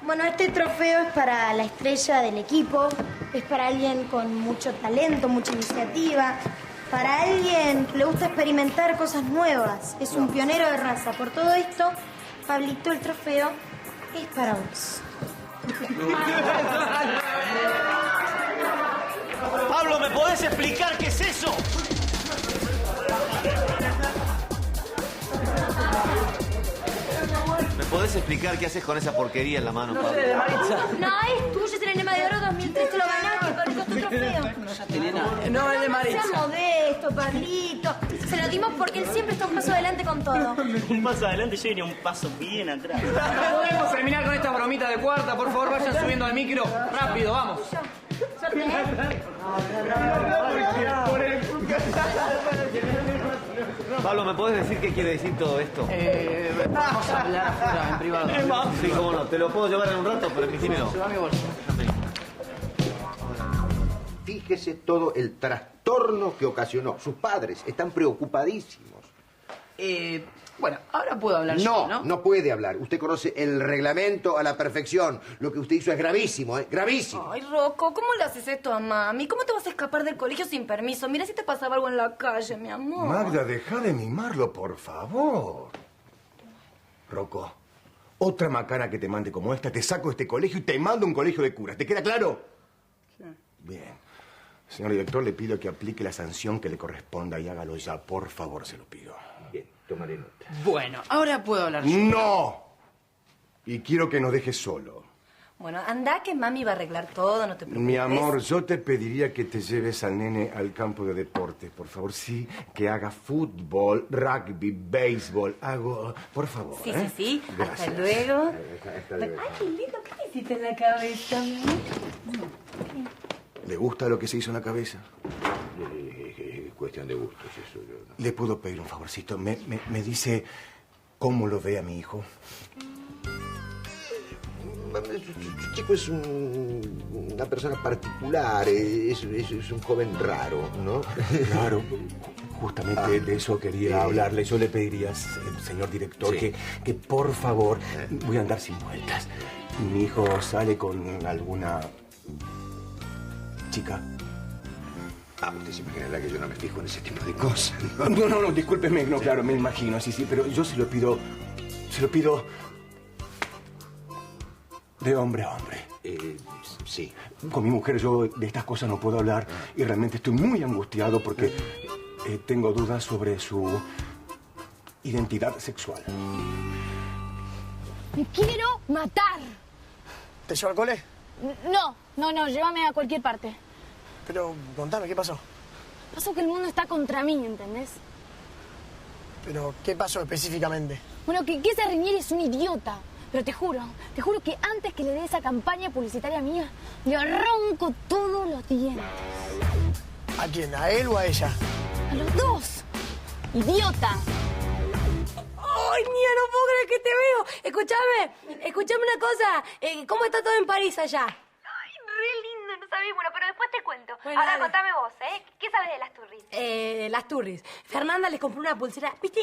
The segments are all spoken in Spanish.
Bueno, este trofeo es para la estrella del equipo, es para alguien con mucho talento, mucha iniciativa, para alguien que le gusta experimentar cosas nuevas, es un pionero de raza. Por todo esto, Pablito, el trofeo es para vos. Pablo, ¿me podés explicar qué es eso? ¿Me podés explicar qué haces con esa porquería en la mano, Pablo? No sé, de Maritza. No, es tuyo, es el Enema de Oro 2003, te lo ganaste, Pablito, tu trofeo. No, es de Maritza. Sea modesto, Pablito. Se lo dimos porque él siempre está un paso adelante con todo. Un paso adelante, yo iría un paso bien atrás. ¿Podemos terminar con esta bromita de cuarta? Por favor, vayan subiendo al micro. Rápido, vamos. Suerte, ¿eh? Pablo, ¿me podés decir qué quiere decir todo esto? Vamos a hablar afuera, en privado. Sí, cómo no. Te lo puedo llevar en un rato, pero permítimelo. Se va a mi bolso. Fíjese todo el trastorno que ocasionó. Sus padres están preocupadísimos. Bueno, ahora puedo hablar yo, ¿no? No puede hablar. Usted conoce el reglamento a la perfección. Lo que usted hizo es gravísimo, ¿eh? Gravísimo. Ay, Rocco, ¿cómo le haces esto a mami? ¿Cómo te vas a escapar del colegio sin permiso? Mira si te pasaba algo en la calle, mi amor. Magda, deja de mimarlo, por favor. Rocco, otra macana que te mande como esta, te saco de este colegio y te mando a un colegio de curas. ¿Te queda claro? Sí. Bien. Señor director, le pido que aplique la sanción que le corresponda y hágalo ya. Por favor, se lo pido. Bien, tomaré nota. Bueno, ahora puedo hablar yo. ¡No! Y quiero que nos dejes solo. Bueno, anda que mami va a arreglar todo, no te preocupes. Mi amor, yo te pediría que te lleves al nene al campo de deportes, por favor. Sí, que haga fútbol, rugby, béisbol. Hago, por favor. Sí, ¿eh? sí, sí. Gracias. Hasta luego. Hasta luego. Ay, qué lindo. ¿Qué te hiciste en la cabeza, mami? ¿Le gusta lo que se hizo en la cabeza? Cuestión de gustos, eso yo no. ¿Le puedo pedir un favorcito? Me dice cómo lo ve a mi hijo. Su chico es una persona particular, es un joven raro, ¿no? Claro, justamente de eso quería hablarle. Yo le pediría, señor director, Sí. que por favor, voy a andar sin vueltas. Mi hijo sale con alguna chica. Usted se imaginará que yo no me fijo en ese tipo de cosas, ¿no? No, discúlpeme, no, claro, me imagino, sí, pero yo se lo pido de hombre a hombre. Sí. Con mi mujer yo de estas cosas no puedo hablar y realmente estoy muy angustiado porque tengo dudas sobre su identidad sexual. ¡Me quiero matar! ¿Te llevo al cole? No, llévame a cualquier parte. Pero contame, ¿qué pasó? Pasó que el mundo está contra mí, ¿entendés? Pero, ¿qué pasó específicamente? Bueno, que ese Rinieri es un idiota. Pero te juro que antes que le dé esa campaña publicitaria mía, le arranco todos los dientes. ¿A quién? ¿A él o a ella? ¡A los dos! ¡Idiota! Ay, mía, no puedo creer que te veo. Escúchame una cosa. ¿Cómo está todo en París allá? Ay, re lindo, no sabés. Bueno, pero después te cuento. Bueno, Ahora dale. contame vos, ¿eh? ¿Qué sabes de las turris? Las Turris. Fernanda les compró una pulsera. ¿Viste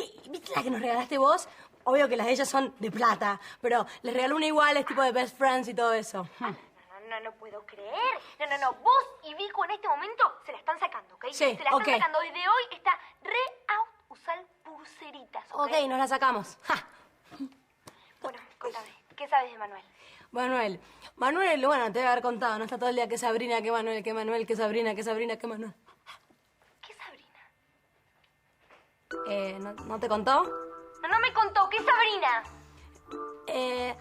la que nos regalaste vos? Obvio que las de ellas son de plata, pero les regaló una igual, es tipo de best friends y todo eso. No puedo creer. No. Vos y Vico en este momento se la están sacando, ¿ok? Sí, se la están ok. sacando. Desde hoy está re out usar pulseritas, ¿ok? Ok, nos la sacamos. Ja. Bueno, contame. ¿Qué sabes de Manuel? Manuel, bueno, te voy a haber contado, ¿no? Está todo el día que Sabrina, que Manuel, que Manuel, que Sabrina, que Sabrina, que Manuel. ¿Qué Sabrina? ¿No te contó? No me contó. ¿Qué Sabrina?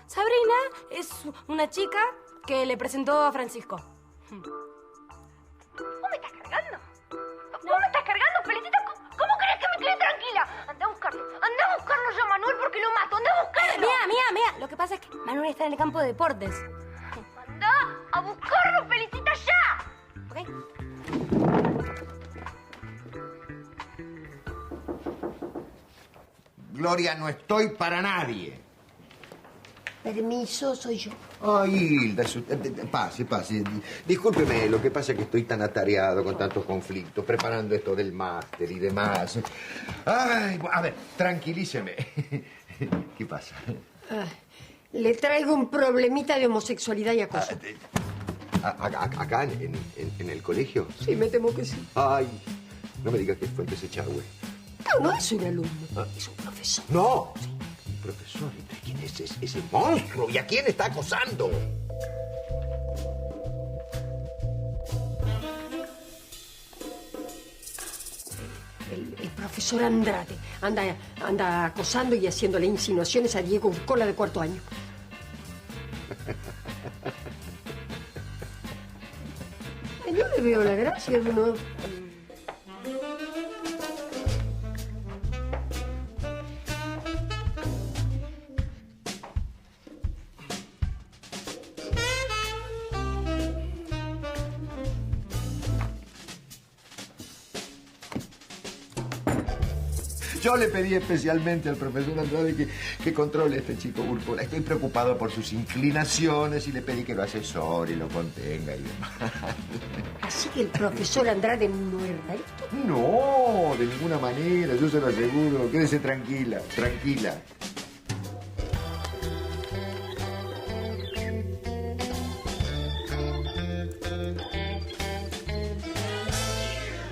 Sabrina es una chica que le presentó a Francisco. ¿Vos me estás cargando? ¿Vos me estás cargando, Felicita? ¿Cómo querés que me quede tranquila? Anda a buscarlo ya, Manuel, porque lo mato. Anda a buscarlo. Mira. Lo que pasa es que Manuel está en el campo de deportes. Anda a buscarlo, Felicita, ya. ¿Ok? Gloria, no estoy para nadie. Permiso, soy yo. Ay, Hilda, pase. Discúlpeme, lo que pasa es que estoy tan atareado con tantos conflictos, preparando esto del máster y demás. Ay, a ver, tranquilíceme. ¿Qué pasa? Le traigo un problemita de homosexualidad y acoso. ¿Acá en el colegio? Sí, me temo que sí. Ay, no me digas que fue el que se echagüe. No, no es un alumno, es un profesor. ¡No! ¿Un profesor? ¿Quién es ese monstruo? ¿Y a quién está acosando? El profesor Andrade anda acosando y haciéndole insinuaciones a Diego Urcola de cuarto año. Yo le veo la gracia, ¿no? Yo le pedí especialmente al profesor Andrade que controle a este chico Urcola. Estoy preocupado por sus inclinaciones y le pedí que lo asesore y lo contenga y demás. Así que el profesor Andrade no es rarito. No, de ninguna manera, yo se lo aseguro. Quédese tranquila, tranquila.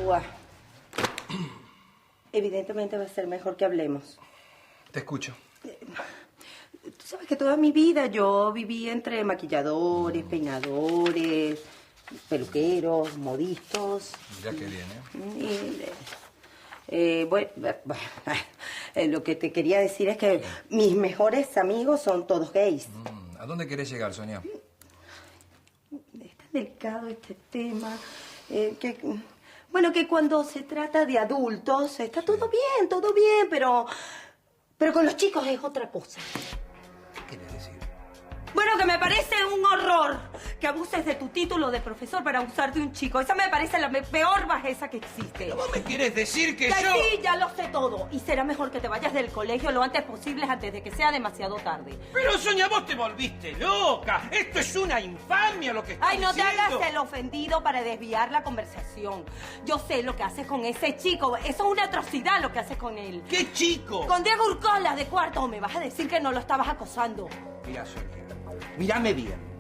Buah. Evidentemente va a ser mejor que hablemos. Te escucho. Tú sabes que toda mi vida yo viví entre maquilladores, peinadores, peluqueros, modistas. Mirá qué bien, Bueno, lo que te quería decir es que mis mejores amigos son todos gays. ¿A dónde querés llegar, Sonia? Es tan delicado este tema. Bueno, que cuando se trata de adultos está todo bien, pero con los chicos es otra cosa. ¿Qué querés decir? Bueno, que me parece un horror que abuses de tu título de profesor para abusar de un chico. Esa me parece la peor bajeza que existe. ¿Vos me quieres decir que yo...? Sí, ya lo sé todo. Y será mejor que te vayas del colegio lo antes posible antes de que sea demasiado tarde. Pero, Sonia, vos te volviste loca. Esto es una infamia lo que estás Ay, no te diciendo. hagas el ofendido para desviar la conversación. Yo sé lo que haces con ese chico. Eso es una atrocidad lo que haces con él. ¿Qué chico? Con Diego Urcola de cuarto. ¿Me vas a decir que no lo estabas acosando? Mira, Sonia, mírame bien.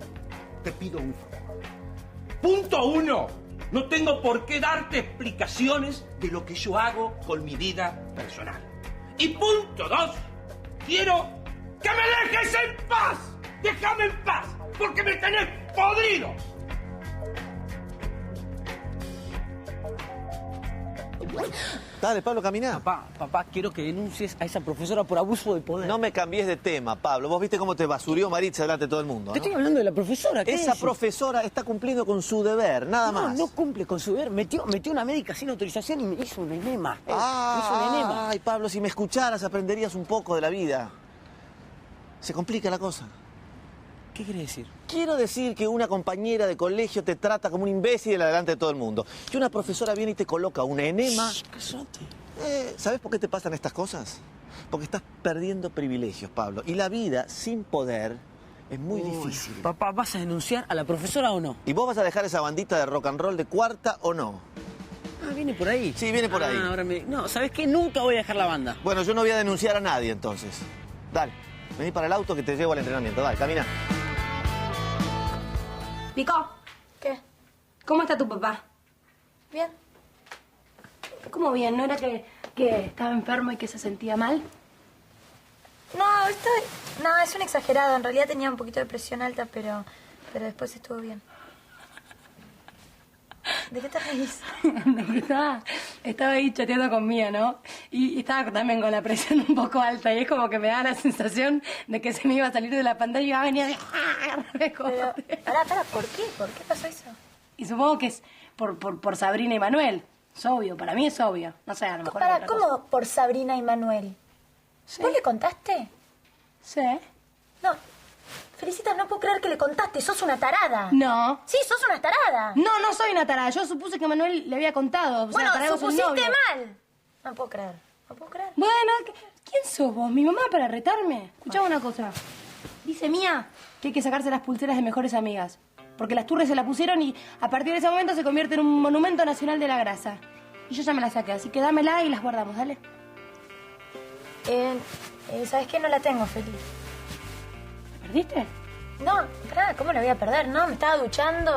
Te pido un favor. Punto 1. No tengo por qué darte explicaciones de lo que yo hago con mi vida personal. Y punto 2. Quiero que me dejes en paz. Déjame en paz, porque me tenés podrido. Dale, Pablo, caminá. Papá, quiero que denuncies a esa profesora por abuso de poder. No me cambies de tema, Pablo. Vos viste cómo te basurió Maritza delante de todo el mundo, ¿no? Te estoy hablando de la profesora. ¿Qué Esa es? profesora está cumpliendo con su deber, nada más. No cumple con su deber. Metió una médica sin autorización y me hizo un enema. Me hizo un enema. Ay, Pablo, si me escucharas aprenderías un poco de la vida. Se complica la cosa. ¿Qué quiere decir? Quiero decir que una compañera de colegio te trata como un imbécil delante de todo el mundo. Que una profesora viene y te coloca un enema. Cállate. ¿Sabes por qué te pasan estas cosas? Porque estás perdiendo privilegios, Pablo. Y la vida sin poder es muy difícil. Papá, ¿vas a denunciar a la profesora o no? ¿Y vos vas a dejar esa bandita de rock and roll de cuarta o no? Ah, ¿viene por ahí? Sí, viene por ahí. Ahora No, ¿sabes qué? Nunca voy a dejar la banda. Bueno, yo no voy a denunciar a nadie, entonces. Dale, vení para el auto que te llevo al entrenamiento. Dale, camina. Pico. ¿Qué? ¿Cómo está tu papá? Bien. ¿Cómo bien? ¿No era que estaba enfermo y que se sentía mal? No, no, es un exagerado. En realidad tenía un poquito de presión alta, pero después estuvo bien. ¿De qué te reís? Estaba ahí chateando con Mía, ¿no? Y estaba también con la presión un poco alta y es como que me da la sensación de que se me iba a salir de la pantalla y iba a venir de... Pero, pará, ¿por qué? ¿Por qué pasó eso? Y supongo que es por Sabrina y Manuel. Es obvio, para mí es obvio. No sé, a lo mejor... Pará, ¿cómo por Sabrina y Manuel? Sí. ¿Vos le contaste? Sí. No. Felicitas, no puedo creer que le contaste. Sos una tarada. No. Sí, sos una tarada. No soy una tarada. Yo supuse que Manuel le había contado. O sea, Bueno, para algo es un supusiste novio. mal. No puedo creer. Bueno, ¿quién sos vos? ¿Mi mamá para retarme? Escuchame una cosa. Dice Mía que hay que sacarse las pulseras de mejores amigas. Porque las turres se la pusieron y a partir de ese momento se convierte en un monumento nacional de la grasa. Y yo ya me la saqué, así que dámela y las guardamos, dale. ¿Sabes qué? No la tengo, Feli. perdiste? No, pará, ¿cómo la voy a perder? No, me estaba duchando,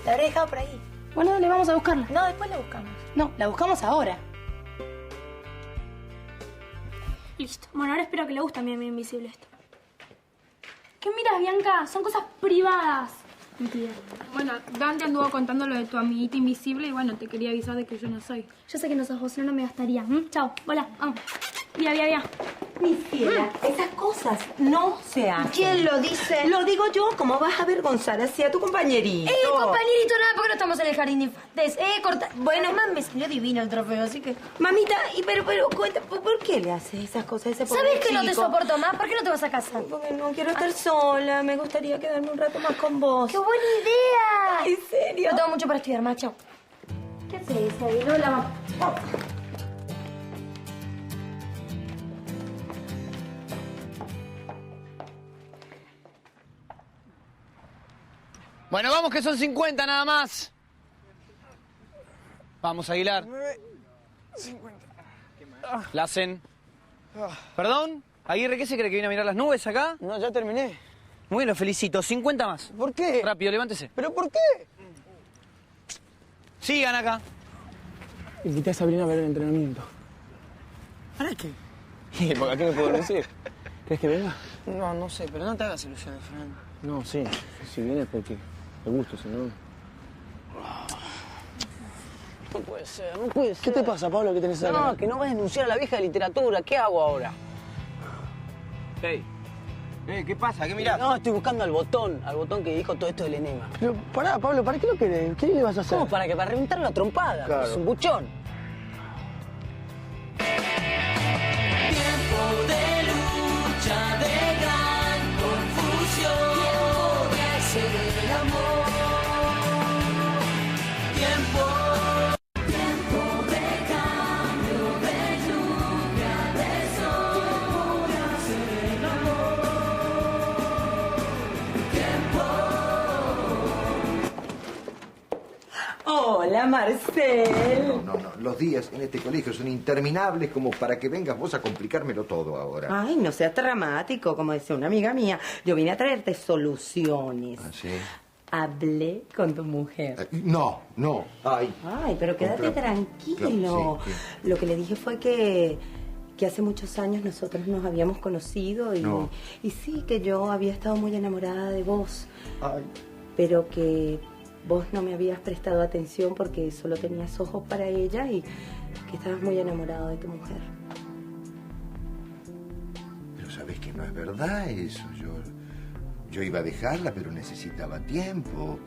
la habré dejado por ahí. Bueno, dale, vamos a buscarla. No, después la buscamos. No, la buscamos ahora. Listo. Bueno, ahora espero que le guste a mi amiga invisible esto. ¿Qué miras, Bianca? Son cosas privadas. Mentira. Bueno, Dante anduvo contando lo de tu amiguita invisible y bueno, te quería avisar de que yo no soy. Yo sé que no sos vos, si no, no me gastaría. Chao, hola, vamos. Vía. Mi ciela, esas cosas no se hacen. ¿Quién lo dice? Lo digo yo, ¿cómo vas a avergonzar así a tu compañerito? Compañerito, nada, porque no estamos en el jardín de infantes. Corta. Bueno, mamá, me salió divino el trofeo, así que... Mamita, pero cuenta, ¿por qué le haces esas cosas a ese pobre ¿Sabes que no te chico? soporto más? ¿Por qué no te vas a casa? Porque no quiero estar sola, me gustaría quedarme un rato más con vos. ¡Qué buena idea! ¿En serio? No tengo mucho para estudiar, macho. ¿Qué haces ahí? No la vamos. Bueno, vamos que son 50 nada más. Vamos, Aguilar. 50. La hacen. ¿Perdón? Aguirre, ¿qué se cree que viene a mirar las nubes acá? No, ya terminé. Muy bien, lo felicito. 50 más. ¿Por qué? Rápido, levántese. ¿Pero por qué? Sigan acá. Invité a Sabrina a ver el entrenamiento. ¿Para qué? ¿Por qué me puedo decir? ¿Crees que venga? No, no sé, pero no te hagas ilusiones, Fernando. No, sí. Si viene es porque me gusta, si no... No puede ser, no puede ser. ¿Qué te pasa, Pablo? ¿Qué tenés acá? No, que no vas a denunciar a la vieja de literatura. ¿Qué hago ahora? Hey. ¿Qué pasa? ¿Qué mirás? No, estoy buscando al botón que dijo todo esto del enema. Pero pará, Pablo, ¿para qué lo querés? ¿Qué le vas a hacer? ¿Cómo? ¿Para qué? Para reventar la trompada. Claro. Es un buchón. Tiempo de lucha, de gran confusión. Tiempo de hacer el amor. Tiempo de cambio, de lluvia, de sol. Tiempo de hacer el amor. Hola, Marcel. No. Los días en este colegio son interminables como para que vengas vos a complicármelo todo ahora. Ay, no seas dramático, como decía una amiga mía. Yo vine a traerte soluciones. ¿Ah, sí? Hablé con tu mujer. No. Ay, pero quédate Compra- tranquilo. Claro, sí. Lo que le dije fue que hace muchos años nosotros nos habíamos conocido y, No. y sí, que yo había estado muy enamorada de vos, Ay. pero que vos no me habías prestado atención porque solo tenías ojos para ella y que estabas muy enamorado de tu mujer. Pero sabés que no es verdad eso. Yo iba a dejarla, pero necesitaba tiempo.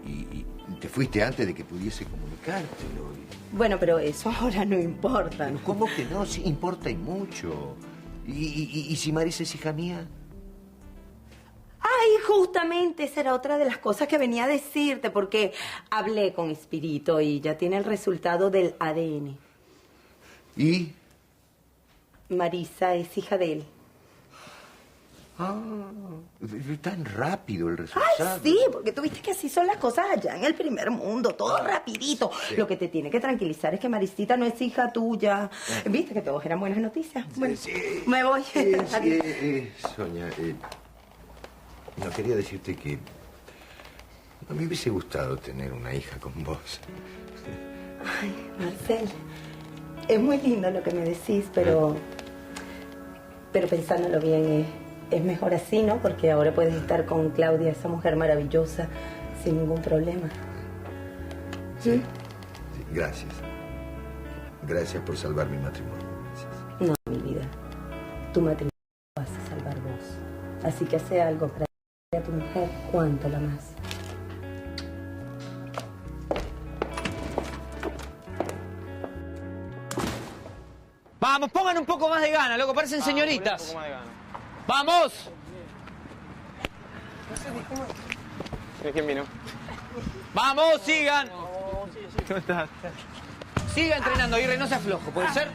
Y te fuiste antes de que pudiese comunicártelo. Bueno, pero eso ahora no importa, ¿no? ¿Cómo que no? Sí, importa y mucho. ¿Y si Marisa es hija mía? Ay, justamente esa era otra de las cosas que venía a decirte, porque hablé con Espirito y ya tiene el resultado del ADN. ¿Y? Marisa es hija de él. Ah, tan rápido el resultado. Ay, sí, porque tú viste que así son las cosas allá en el primer mundo, todo rapidito. Sí. Lo que te tiene que tranquilizar es que Marisita no es hija tuya. Viste que todos eran buenas noticias. Bueno, me voy. Sí, Sonia, no quería decirte que a mí me hubiese gustado tener una hija con vos. Ay, Marcel, es muy lindo lo que me decís, pero pensándolo bien, es mejor así, ¿no? Porque ahora puedes estar con Claudia, esa mujer maravillosa, sin ningún problema. Sí, gracias. Gracias por salvar mi matrimonio. No, mi vida. Tu matrimonio lo vas a salvar vos. Así que hace algo para a tu mujer, cuánto la más. Vamos, pongan un poco más de gana, loco, parecen señoritas. ¡Vamos! ¿Quién vino? ¡Vamos, sigan! ¿Cómo estás? Siga entrenando, Aguirre, no se aflojo, ¿puede ser?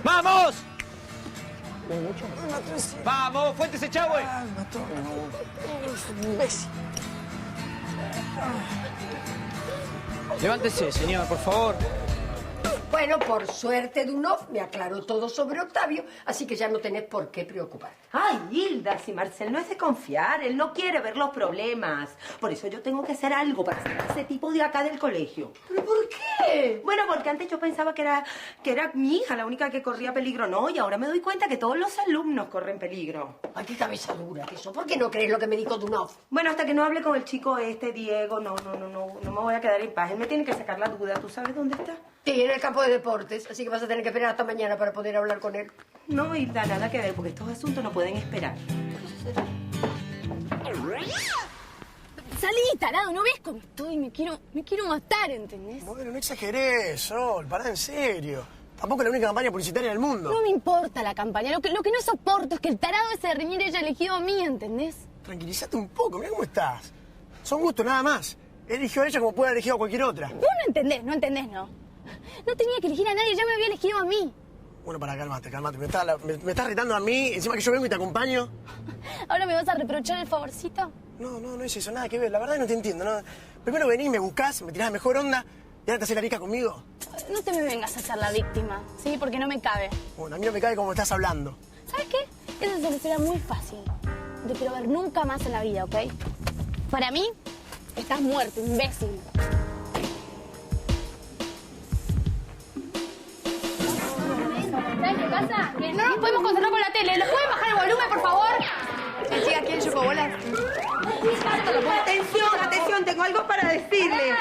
¡Vamos! ¡Vamos! ¡Fuentes Echagüe! Levántese, señor, por favor. Bueno, por suerte, Dunov me aclaró todo sobre Octavio, así que ya no tenés por qué preocuparte. Ay, Hilda, si Marcel no es de confiar, él no quiere ver los problemas. Por eso yo tengo que hacer algo para sacar a ese tipo de acá del colegio. ¿Pero por qué? Bueno, porque antes yo pensaba que era mi hija la única que corría peligro, no, y ahora me doy cuenta que todos los alumnos corren peligro. Ay, qué cabeza dura que eso. ¿Por qué no crees lo que me dijo Dunov? Bueno, hasta que no hable con el chico Diego, no me voy a quedar en paz. Él me tiene que sacar la duda. ¿Tú sabes dónde está? Sí, en el campo de deportes, así que vas a tener que esperar hasta mañana para poder hablar con él. No, Hilda, nada que ver, porque estos asuntos no pueden esperar. Salí, tarado, ¿no ves cómo estoy? Me quiero matar, ¿entendés? Bueno, no exagerés, Sol, pará en serio. Tampoco es la única campaña publicitaria del mundo. No me importa la campaña, lo que no soporto es que el tarado ese de Reñir haya elegido a mí, ¿entendés? Tranquilízate un poco, mira cómo estás. Son gustos, nada más. Eligió a ella como puede haber elegido a cualquier otra. Vos no entendés, no. No tenía que elegir a nadie, ya me había elegido a mí. Bueno, cálmate. Me estás retando a mí, encima que yo vengo y te acompaño. ¿Ahora me vas a reprochar el favorcito? No es eso, nada que ver. La verdad no te entiendo, ¿no? Primero venís, me buscás, me tirás la mejor onda y ahora te haces la rica conmigo. No te me vengas a hacer la víctima, ¿sí? Porque no me cabe. Bueno, a mí no me cabe como estás hablando. ¿Sabes qué? Esa solución muy fácil. No te quiero ver nunca más en la vida, ¿ok? Para mí, estás muerto, imbécil. ¿Sabes qué pasa? Que no nos podemos concentrar con la tele. ¿Nos pueden bajar el volumen, por favor? Chica, ¿quién chocó bolas? Atención, tengo algo para decirle.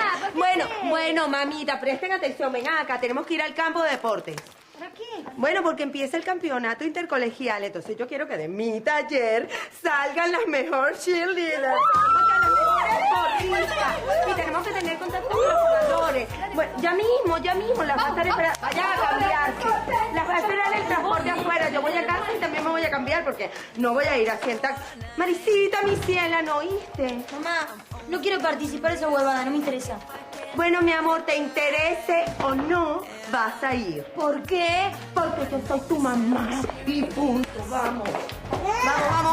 Bueno, mamita, presten atención. Vengan acá, tenemos que ir al campo de deportes. ¿Para qué? Bueno, porque empieza el campeonato intercolegial, entonces yo quiero que de mi taller salgan las mejores cheerleaders. O sea, las mejores deportistas. Y tenemos que tener contacto con los jugadores. Bueno, ya mismo las va a estar esperando. Vayan a cambiarse. Las va a esperar el transporte afuera. Yo voy a casa y también me voy a cambiar porque no voy a ir así en taxi. Marisita, mi ciela, ¿no oíste? Mamá, no quiero participar de esa huevada, no me interesa. Bueno, mi amor, te interese o no, vas a ir. ¿Por qué? Porque yo soy tu mamá. Y punto, vamos. Vamos.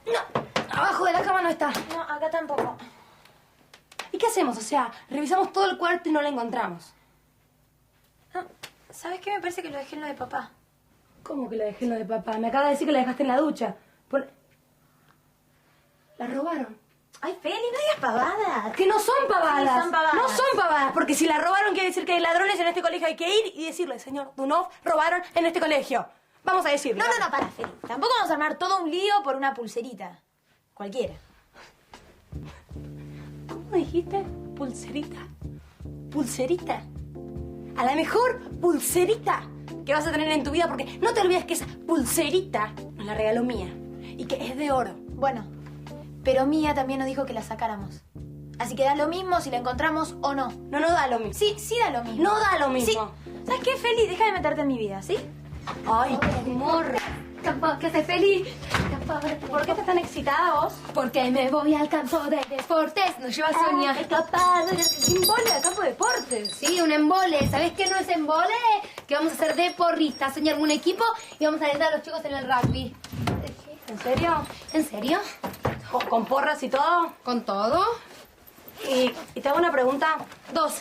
No, abajo de la cama no está. No, acá tampoco. ¿Y qué hacemos? O sea, revisamos todo el cuarto y no la encontramos. No, ¿sabes qué? Me parece que lo dejé en lo de papá. ¿Cómo que la dejé en lo de papá? Me acaba de decir que la dejaste en la ducha. La robaron. Ay, Feli, no digas pavadas. Que no son pavadas. Sí, son pavadas. No son pavadas, porque si la robaron quiere decir que hay ladrones en este colegio. Hay que ir y decirle, señor Dunov, robaron en este colegio. Vamos a decirle. No, para, Feli. Tampoco vamos a armar todo un lío por una pulserita. Cualquiera. ¿Cómo dijiste? ¿Pulserita? ¿Pulserita? A la mejor pulserita que vas a tener en tu vida, porque no te olvides que esa pulserita nos la regaló Mía y que es de oro. Bueno, pero Mía también nos dijo que la sacáramos. Así que da lo mismo si la encontramos o no. No da lo mismo. Sí da lo mismo. No da lo mismo. Sí. ¿Sabes qué, Feli? Deja de meterte en mi vida, ¿sí? Ay, qué morra. ¿Qué haces, Feli? ¿Por qué estás tan excitada vos? Porque me voy al campo de deportes. Nos lleva Sonia. Escapada. Embole al campo de deportes. Sí, un embole. ¿Sabés qué no es embole? Que vamos a ser deporristas. Soñar un equipo y vamos a alentar a los chicos en el rugby. ¿En serio? ¿En serio? ¿Con porras y todo? ¿Con todo? Y te hago una pregunta. 2.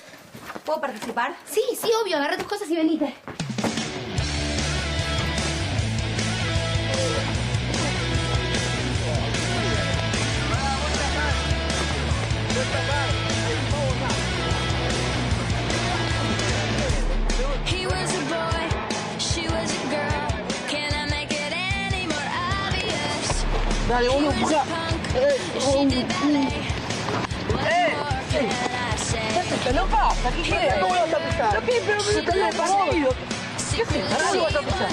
¿Puedo participar? Sí, obvio. Agarra tus cosas y venite. He was a boy, she was a girl. Can I make it any more obvious? Dale, uno, empuja. ¿Qué no pasa? ¿Qué quieres? ¿Cómo vas a pisar? Pero se te había parecido. ¿Qué haces? Ahora lo vas a pisar.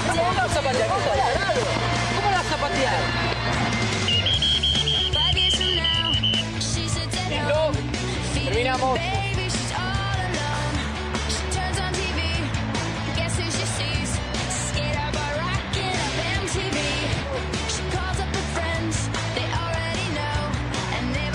¿Cómo vas a zapatear? ¿Cómo la vas a zapatear? Listo. Terminamos. She calls up her friends, they already know, and they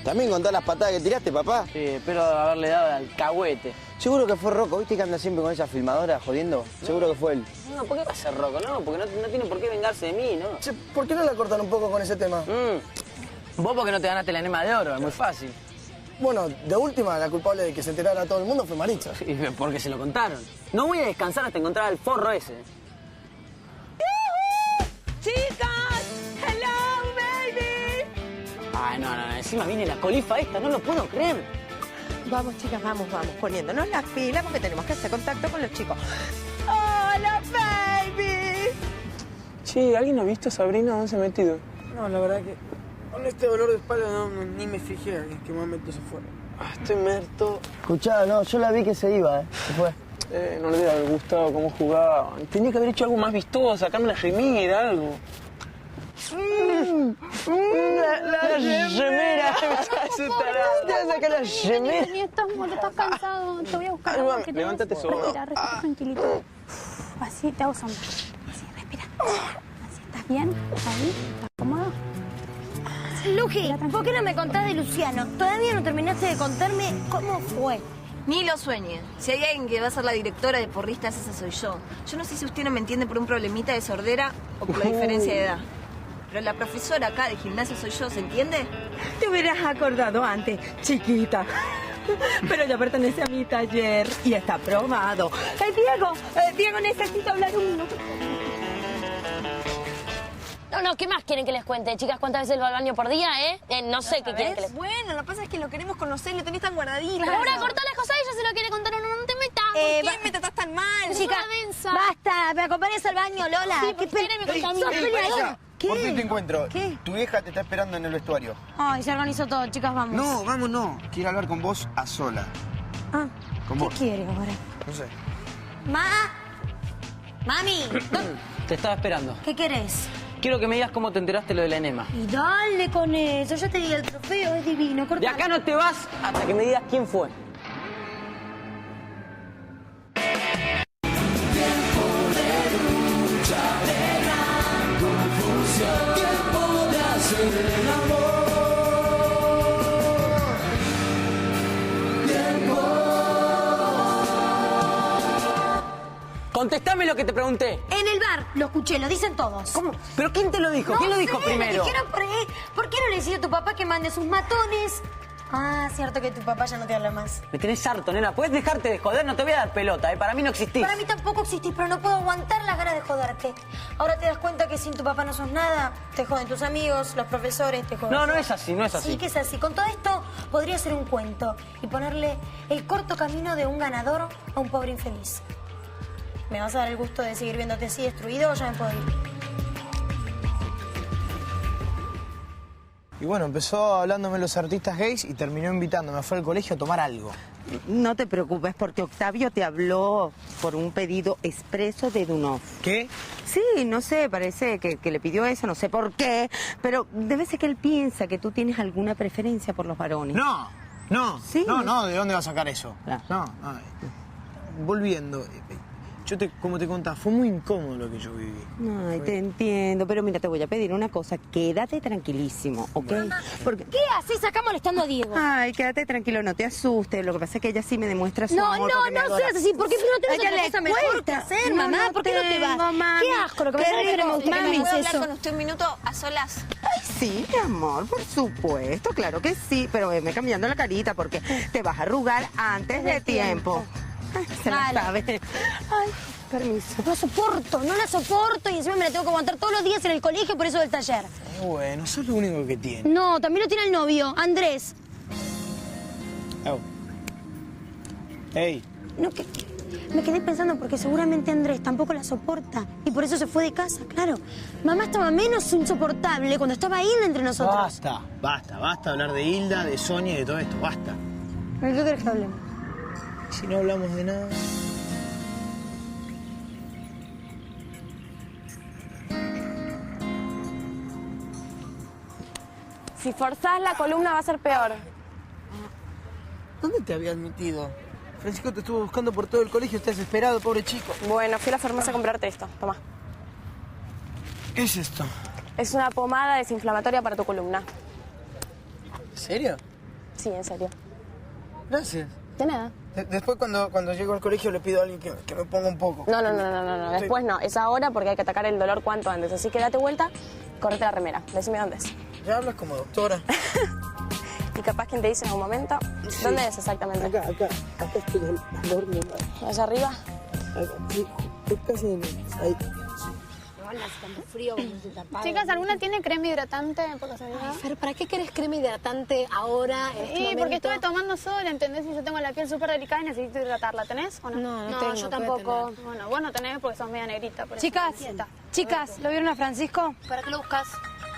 También con todas las patadas que tiraste, papá. Sí, espero haberle dado al cagüete. Seguro que fue Rocco, ¿viste que anda siempre con esa filmadora jodiendo? Seguro que fue él. No, ¿por qué va a ser Rocco? No, porque no tiene por qué vengarse de mí, ¿no? Che, ¿por qué no la cortan un poco con ese tema? Vos porque no te ganaste la enema de oro, es muy fácil. Bueno, de última, la culpable de que se enterara todo el mundo fue Maritza. Sí, porque se lo contaron. No voy a descansar hasta encontrar al forro ese. ¡Chicas! ¡Hello, baby! Ay, no, encima viene la colifa esta, no lo puedo creer. Vamos, chicas, vamos, poniéndonos las pilas porque tenemos que hacer contacto con los chicos. ¡Hola, baby! Che, ¿alguien ha visto a Sabrina? ¿Dónde se ha metido? No, la verdad que con este dolor de espalda ni me fijé en qué momento se fue. Estoy muerto. Escuchá, no, yo la vi que se iba, Se fue. No le debe haber gustado cómo jugaban. Tenía que haber hecho algo más vistoso, sacarme la remera, algo. La remera. Te vas a sacar la remera. Estás cansado. Te voy a buscar algo que te levántate solo. Respira tranquilito. Así, te hago sombra. Así, respira. Así, ¿estás bien? Ahí, ¿estás cómodo? Luji, ¿por qué no me contás de Luciano? Todavía no terminaste de contarme cómo fue. Ni lo sueñe. Si hay alguien que va a ser la directora de porristas, esa soy yo. Yo no sé si usted no me entiende por un problemita de sordera o por la diferencia de edad. Pero la profesora acá de gimnasio soy yo, ¿se entiende? Te hubieras acordado antes, chiquita. Pero ya pertenece a mi taller y está aprobado. Diego, necesito hablar un minuto. No, ¿qué más quieren que les cuente? Chicas, ¿cuántas veces va al baño por día, no sé qué quieren que les cuente. Bueno, lo que pasa es que lo queremos conocer, lo tenés tan guardadito. Ahora cortá las cosas y ella se lo quiere contar. No te metas. ¿Por qué me tratás tan mal? Chica, basta, ¿me acompañas al baño, Lola? Sí, ¿Qué sos peleadora? ¿Qué? Por fin te encuentro. ¿Qué? Tu vieja te está esperando en el vestuario. Ay, se organizó todo, chicas, vamos. No, vamos no. Quiero hablar con vos a sola. Ah, Con ¿qué vos. quiere ahora? No sé. Mami, Te estaba esperando. ¿qué querés? Quiero que me digas cómo te enteraste lo de la enema. Y dale con eso, ya te di el trofeo, es divino. De acá no te vas hasta que me digas quién fue. Contestame lo que te pregunté. En el bar, lo escuché, lo dicen todos. ¿Cómo? ¿Pero quién te lo dijo? No ¿Quién lo sé, dijo me primero? dijeron ¿por qué no le decís a tu papá que mande sus matones? Ah, cierto que tu papá ya no te habla más. Me tenés harto, nena. ¿Puedes dejarte de joder? No te voy a dar pelota, Para mí no existís. Para mí tampoco existís, pero no puedo aguantar las ganas de joderte. Ahora te das cuenta que sin tu papá no sos nada. Te joden tus amigos, los profesores, te joden. No es así, no es así. Sí que es así. Con todo esto podría ser un cuento y ponerle el corto camino de un ganador a un pobre infeliz. ¿Me vas a dar el gusto de seguir viéndote así destruido o ya me puedo ir? Y bueno, empezó hablándome de los artistas gays y terminó invitándome. Fue al colegio a tomar algo. No te preocupes porque Octavio te habló por un pedido expreso de Dunov. ¿Qué? Sí, no sé, parece que le pidió eso, no sé por qué, pero debe ser que él piensa que tú tienes alguna preferencia por los varones. No, Sí. no, ¿de dónde va a sacar eso? No. Volviendo, como te contaba, fue muy incómodo lo que yo viví. Ay, te entiendo, pero mira, te voy a pedir una cosa, quédate tranquilísimo, ¿ok? Porque... ¿Qué haces acá molestando a Diego? Ay, quédate tranquilo, no te asustes, lo que pasa es que ella sí me demuestra su amor. No seas así, porque no tienes otra cosa mejor que hacer, mamá. ¿Por qué no te vas? Mami. Qué asco, lo que me gusta que me ¿Puedo hagas hablar eso. con usted un minuto a solas? Ay, sí, mi amor, por supuesto, claro que sí, pero veme cambiando la carita porque te vas a arrugar antes de tiempo. Ay, se la sabe. Ay, permiso. No la soporto y encima me la tengo que aguantar todos los días en el colegio por eso del taller. Bueno, eso es lo único que tiene. No, también lo tiene el novio, Andrés. Ey. No, que me quedé pensando porque seguramente Andrés tampoco la soporta y por eso se fue de casa, claro. Mamá estaba menos insoportable cuando estaba Hilda entre nosotros. Basta hablar de Hilda, de Sonia y de todo esto, basta. ¿De qué querés que hablemos? Si no hablamos de nada... Si forzás la columna va a ser peor. ¿Dónde te habías metido? Francisco te estuvo buscando por todo el colegio, estás desesperado, pobre chico. Bueno, fui a la farmacia a comprarte esto. Toma. ¿Qué es esto? Es una pomada desinflamatoria para tu columna. ¿En serio? Sí, en serio. Gracias. De nada. Después cuando llego al colegio le pido a alguien que me ponga un poco. No. Después no. Es ahora porque hay que atacar el dolor cuanto antes. Así que date vuelta, correte la remera. Decime dónde es. Ya hablas como doctora. Y capaz quien te dice en un momento. Sí. ¿Dónde es exactamente? Acá estoy al horno. ¿Allá arriba? Sí, casi ahí. Frío, Chicas, ¿alguna tiene crema hidratante por casualidad? Fer, ¿para qué querés crema hidratante ahora, en este momento? Porque estuve tomando sol, ¿entendés? Y yo tengo la piel súper delicada y necesito hidratarla. ¿Tenés o no? No tengo, yo ¿qué voy a tampoco. Bueno, vos no tenés porque sos media negrita. Por Chicas, chicas, ¿lo vieron a Francisco? ¿Para qué lo buscas?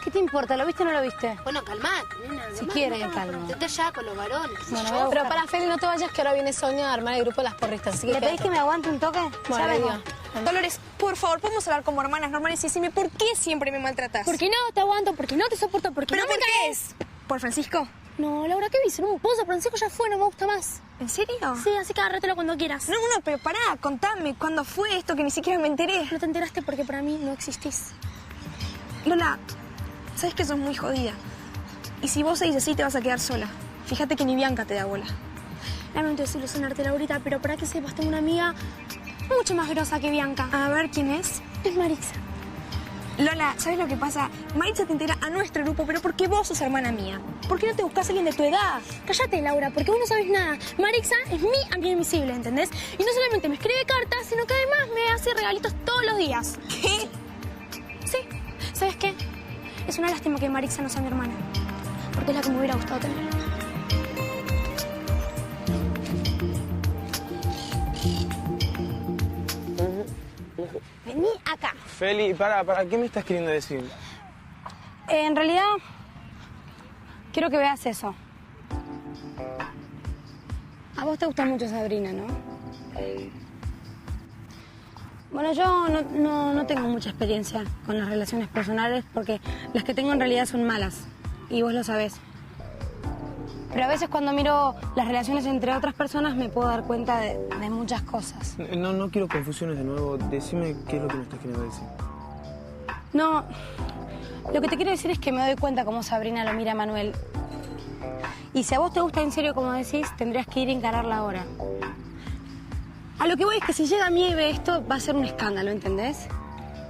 ¿Qué te importa? ¿Lo viste o no lo viste? Bueno, calmate, nena. Si quieren, calma. Vete ya con los varones. Bueno, pero para Feli, no te vayas que ahora viene Sonia a armar el grupo de las porristas. Así que ¿Le pedís que me aguante un toque? Bueno, Ya vengo. diga. Dolores, por favor, podemos hablar como hermanas normales y decime por qué siempre me maltratas. Porque no te aguanto, porque no te soporto, porque ¿Pero no me por qué? caes. ¿Por Francisco? No, Laura, ¿qué viste? Un pozo, Francisco ya fue, no me gusta más. ¿En serio? Sí, así que agárratelo cuando quieras. No, pero pará, contame, ¿cuándo fue esto que ni siquiera me enteré? No te enteraste porque para mí no existís. Lola, sabes que sos muy jodida. Y si vos seguís así, te vas a quedar sola. Fíjate que ni Bianca te da bola. Lamento desilusionarte, Laurita, pero para que sepas, tengo una amiga mucho más grosa que Bianca. A ver, ¿quién es? Es Marixa. Lola, ¿sabes lo que pasa? Maritza te integra a nuestro grupo, pero porque vos sos hermana mía. ¿Por qué no te buscas a alguien de tu edad? Cállate, Laura, porque vos no sabés nada. Marixa es mi amiga invisible, ¿entendés? Y no solamente me escribe cartas, sino que además me hace regalitos todos los días. ¿Qué? Sí. ¿Sabes qué? Es una lástima que Marixa no sea mi hermana, porque es la que me hubiera gustado tener. Vení acá. Feli, para, ¿qué me estás queriendo decir? En realidad, quiero que veas eso. A vos te gusta mucho Sabrina, ¿no? Bueno, yo no tengo mucha experiencia con las relaciones personales porque las que tengo en realidad son malas. Y vos lo sabés. Pero a veces cuando miro las relaciones entre otras personas me puedo dar cuenta de muchas cosas. No quiero confusiones de nuevo. Decime qué es lo que me estás queriendo decir. No, lo que te quiero decir es que me doy cuenta cómo Sabrina lo mira a Manuel. Y si a vos te gusta en serio, como decís, tendrías que ir a encararla ahora. A lo que voy es que si llega a mí y ve esto, va a ser un escándalo, ¿entendés?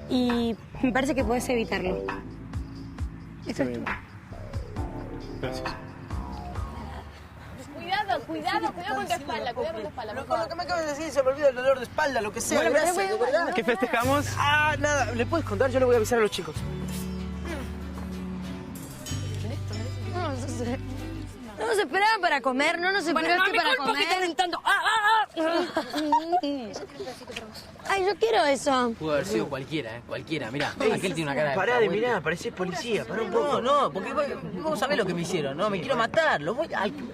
Y me parece que podés evitarlo. Eso es todo. Gracias. Cuidado con tu espalda, cuidado con tu espalda. Pero con lo que me acabas de decir se me olvida el dolor de espalda, lo que sea. Bueno, pero Gracias, de verdad. ¿Qué festejamos? Nada, ¿le puedes contar? Yo le voy a avisar a los chicos. No nos esperaban para comer, no nos esperaban para comer. que te alentando. Ay, yo quiero eso. Pudo haber sido cualquiera, cualquiera. Mirá, aquel tiene una cara de... Pará de mirar, parecés policía, pará un poco. No, porque vos sabés lo que me hicieron, ¿no? Me quiero matar.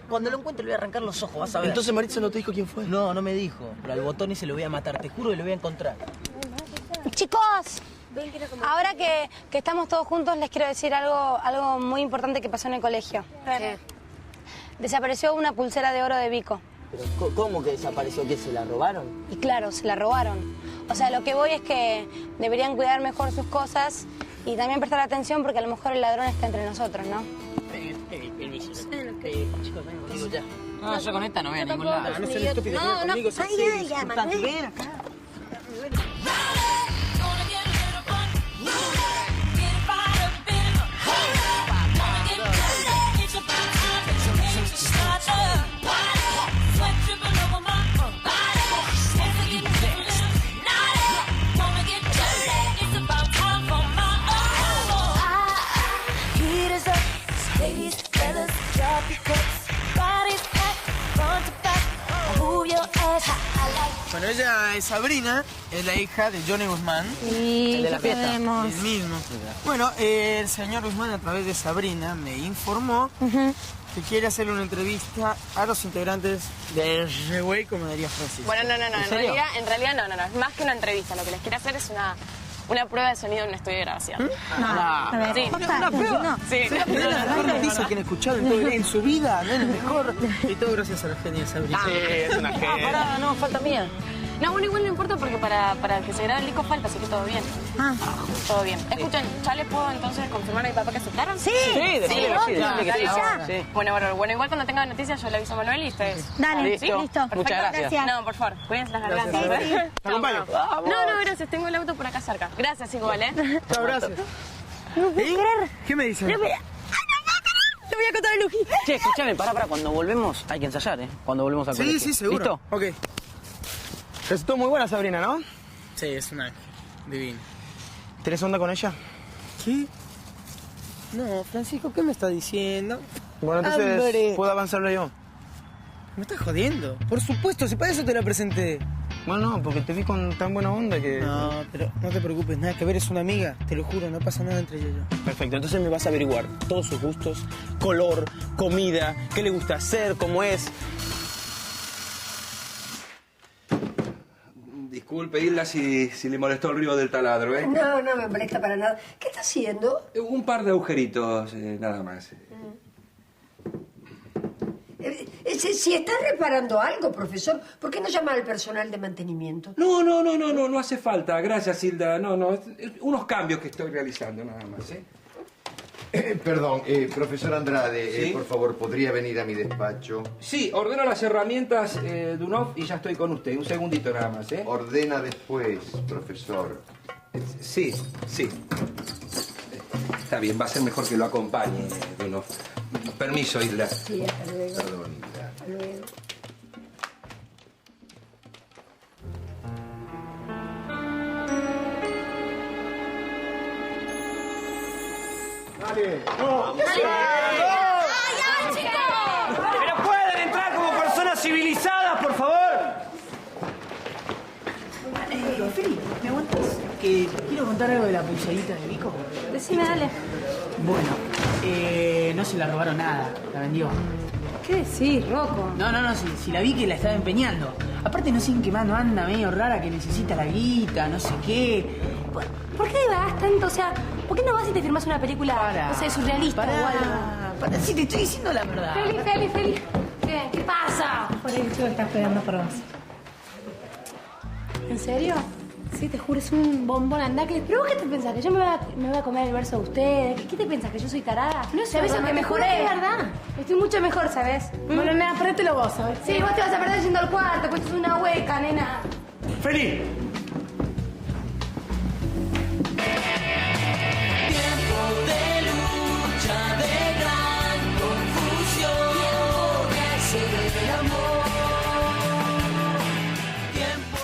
Cuando lo encuentre le voy a arrancar los ojos, vas a ver. Entonces Maritza no te dijo quién fue. No me dijo. Pero al botón ese lo voy a matar, te juro que lo voy a encontrar. Chicos, ahora que estamos todos juntos, les quiero decir algo muy importante que pasó en el colegio. ¿Qué? Desapareció una pulsera de oro de Vico. ¿Pero cómo que desapareció? ¿Que se la robaron? Y claro, se la robaron. O sea, lo que voy es que deberían cuidar mejor sus cosas y también prestar atención porque a lo mejor el ladrón está entre nosotros, ¿no? Permiso. Chicos, digo ya. No, yo con esta no voy a ningún lado. No sean estúpidos, conmigo. Ay, Manuel. Ven acá. Bueno, ella es Sabrina, es la hija de Johnny Guzmán. Sí, el de la ya fiesta. sabemos. El mismo. Bueno, el señor Guzmán a través de Sabrina me informó que quiere hacerle una entrevista a los integrantes de Reway, como diría Francisco. Bueno, no. ¿En serio? En realidad no. Es más que una entrevista. Lo que les quiero hacer es una prueba de sonido en un estudio de grabación. No. Sí. ¿Una prueba? Sí. Es la mejor noticia que han escuchado en su vida, ¿no? Es lo mejor. Y todo gracias a la genia Sabrina. Sí, es una genia. No, falta mía. No, bueno, igual no importa porque para que se grabe el disco falta, así que todo bien. Ah. Todo bien. Escuchen, ¿ya les puedo entonces confirmar a mi papá que aceptaron? Sí. Sí, decile que sí, decile que sí. Sí. Bueno, igual cuando tenga noticias yo le aviso a Manuel y ustedes. Dale, ¿Sí? listo. Muchas gracias. No, por favor, cuídense las gargantas. Gracias. ¿eh? Te acompaño. No, gracias, tengo el auto por acá cerca. Gracias igual, ¿eh? Chao, gracias. ¿Y? ¿Qué me dices? Le voy a contar a Luqui. Che, escúchame, para, cuando volvemos hay que ensayar, ¿eh? Cuando volvemos al colegio. Sí, seguro. ¿Listo? Ok. Resultó muy buena Sabrina, ¿no? Sí, es una divina. ¿Tenés onda con ella? ¿Qué? No, Francisco, ¿qué me estás diciendo? Bueno, entonces, Hombre. ¿puedo avanzarlo yo? ¿Me estás jodiendo? Por supuesto, si para eso te la presenté. Bueno, no, porque te vi con tan buena onda que... No, pero no te preocupes, nada que ver, es una amiga. Te lo juro, no pasa nada entre ella y yo. Perfecto, entonces me vas a averiguar todos sus gustos, color, comida, qué le gusta hacer, cómo es. Disculpe, Hilda, si le molestó el río del taladro, ¿eh? No, no me molesta para nada. ¿Qué está haciendo? Un par de agujeritos, nada más. Si está reparando algo, profesor, ¿por qué no llama al personal de mantenimiento? No hace falta. Gracias, Hilda. No, unos cambios que estoy realizando, nada más, ¿eh? Perdón, profesor Andrade, ¿Sí? Por favor, ¿podría venir a mi despacho? Sí, ordeno las herramientas Dunov y ya estoy con usted. Un segundito nada más, ¿eh? Ordena después, profesor. Sí. Está bien, va a ser mejor que lo acompañe, Dunov. Permiso, Hilda. Sí, hasta luego. Perdón, Hilda. Hasta luego. Dale. ¡Ay, chicos! ¡Pero pueden entrar como personas civilizadas, por favor! Feli, ¿me aguantas? Que quiero contar algo de la pulserita de Vico. Decime, dale. Bueno, no se la robaron nada, la vendió. ¿Qué decís, Rocco? No, si la vi que la estaba empeñando. Aparte no sé en qué mano anda, medio rara, que necesita la guita, no sé qué. ¿Por qué divagás tanto? O sea, ¿por qué no vas y te firmas una película, no sé, surrealista o algo? Si te estoy diciendo la verdad. Feli. ¿Qué pasa? Por eso estás esperando por vos. ¿En serio? Sí, te juro, es un bombón, andá que... ¿Pero vos qué te pensás? ¿Que yo me voy a comer el verso de ustedes? ¿Qué te pensás? ¿Que yo soy tarada? No, ¿sabes lo que mejoré? Es verdad. Estoy mucho mejor, ¿sabes? Bueno, nena, perdételo vos, ¿sabes? Sí, vos te vas a perder yendo al cuarto, pues sos una hueca, nena. ¡Feli! Tiempo de lucha, de gran confusión. Tiempo de hacer el amor. Tiempo.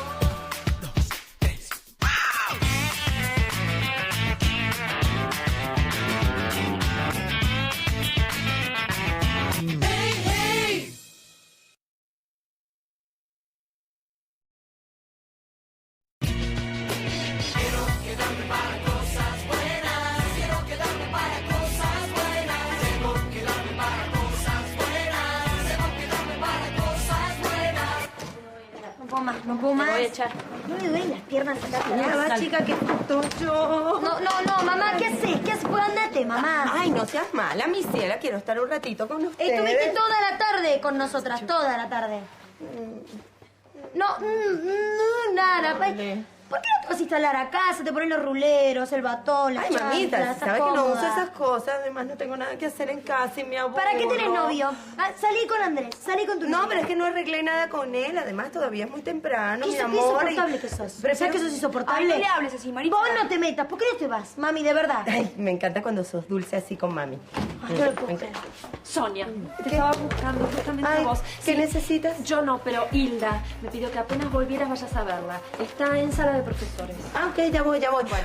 No puedo más. Te voy a echar. No me duelen las piernas acá. Ya va, chica, que justo yo. No, mamá, ¿qué haces? ¿Qué haces? Pues andate, mamá. Ay, no seas mala, mi ciela. Quiero estar un ratito con ustedes. Estuviste toda la tarde con nosotras, toda la tarde. No, nada. ¿Por qué no te vas a instalar a casa? Te pones los ruleros, el batón, las Ay, mamita, chanclas, sabes estás que no uso cómoda. esas cosas. Además, no tengo nada que hacer en casa y me aburro. ¿Para qué tenés novio? Salí con Andrés, salí con tu novio. No, pero es que no arreglé nada con él. Además, todavía es muy temprano, mi Qué amor. insoportable que sos. ¿Sabes que sos insoportable? Ay, no le hables así, Marisa. Vos no te metas. ¿Por qué no te vas, mami? De verdad. Ay, me encanta cuando sos dulce así con mami. Ay, no lo puedo creer. Sonia, te estaba buscando justamente Ay, vos. ¿qué Sí, necesitas? Yo no, pero Hilda me pidió que apenas volvieras vayas a verla. Está en sala de profesores. Ah, ok, ya voy.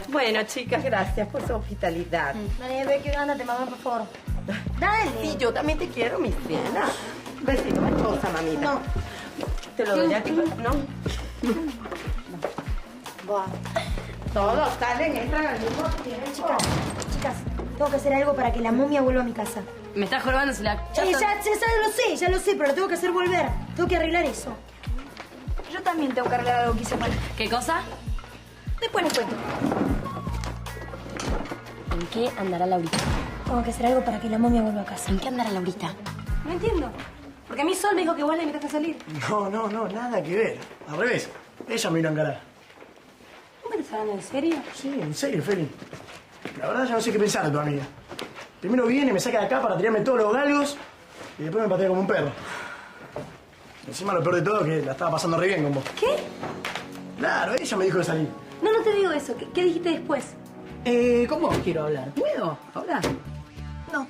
Bueno, chicas, gracias por su hospitalidad. Dale, ve que ándate, mamá, por favor. Dale. Sí, yo también te quiero, mi ciela. Besito, mariposa, mamita. No. Te lo doy a ti, ¿no? Buah. Todos salen, entran al mismo tiempo. Chicas, tengo que hacer algo para que la momia vuelva a mi casa. Me estás jorobando si la... Ya lo sé, pero lo tengo que hacer volver. Tengo que arreglar eso. Yo también tengo que arreglar algo que hice mal. ¿Qué cosa? Después les cuento. ¿En qué andará Laurita? Tengo que hacer algo para que la momia vuelva a casa. ¿En qué andará Laurita? No entiendo. Porque a mí Sol me dijo que vos la invitaste a salir. No, nada que ver. Al revés. Ella me vino a encarar. ¿Vos me estás hablando en serio? Sí, en serio, Feli. La verdad ya no sé qué pensar de tu amiga. Primero viene, me saca de acá para tirarme todos los galgos y después me patea como un perro. Encima lo peor de todo es que la estaba pasando re bien con vos. ¿Qué? Claro, ella me dijo de salir. No, no te digo eso. ¿Qué dijiste después? ¿Con vos quiero hablar? ¿Puedo hablar? No.